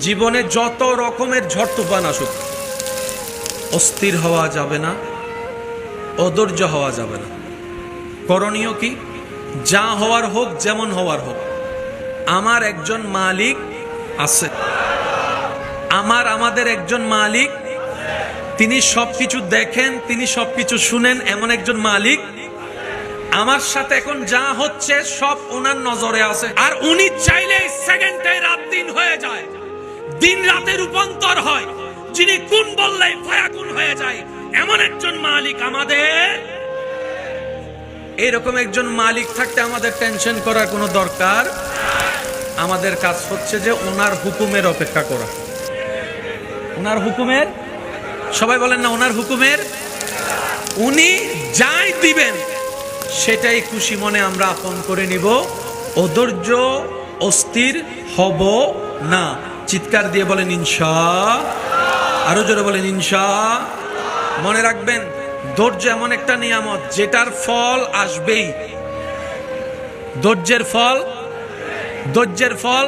জীবনে যত রকমের ঝড় তুফান আসুক, অস্থির হওয়া যাবে না, অধৈর্য হওয়া যাবে না। করণীয় কি? যা হওয়ার হোক, যেমন হওয়ার হোক, আমার একজন মালিক আছে, আমাদের একজন মালিক, তিনি সবকিছু দেখেন, তিনি সবকিছু শুনেন, এমন একজন মালিক আমার সাথে এখন যা হচ্ছে সব ওনার নজরে আছে। আর উনি চাইলে সেকেন্ডে রাত দিন হয়ে যায়, দিন রাতে রূপান্তর হয়, যিনি কোন বললে ফায়াকুন হয়ে যায়, এমন একজন মালিক আমাদের। এরকম একজন মালিক থাকতে আমাদের টেনশন করার কোনো দরকার। আমাদের কাজ হচ্ছে যে ওনার হুকুমের অপেক্ষা করা। ওনার হুকুমের, সবাই বলেন না, ওনার হুকুমের। উনি যাই দিবেন সেটাই খুশি মনে আমরা আপন করে নিব। অধৈর্য, অস্থির হব না। চিৎকার দিয়ে বলেন ইনশাআল্লাহ, আরো জোরে বলেন ইনশাআল্লাহ। মনে রাখবেন, ধৈর্য এমন একটা নিয়ামত যেটার ফল আসবেই। ধৈর্যের ফল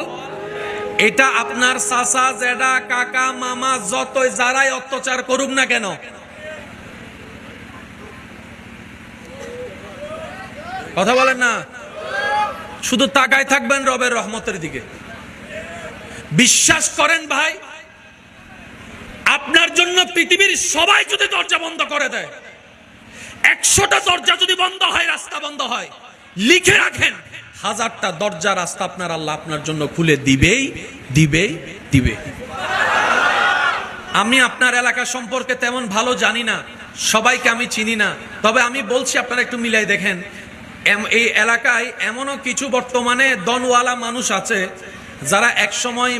এটা আপনার চাচা, জেঠা, কাকা, মামা, যতই যারাই অত্যাচার করুক না কেন, কথা বলেন না, শুধু তাকায় থাকবেন রবের রহমতের দিকে। বিশ্বাস করেন ভাই, আপনার জন্য পৃথিবীর সবাই যদি দরজা বন্ধ করে দেয়, 100টা দরজা যদি বন্ধ হয়, রাস্তা বন্ধ হয়, লিখে রাখেন 1000টা দরজা রাস্তা আপনার আল্লাহ আপনার জন্য খুলে দিবে। আমি আপনার এলাকা সম্পর্কে তেমন ভালো জানি না, সবাইকে আমি চিনি না, তবে আমি বলছি আপনারা একটু মিলাই দেখেন। এই এলাকায় এমনও কিছু বর্তমানে দনওয়ালা মানুষ আছে যারা একসময়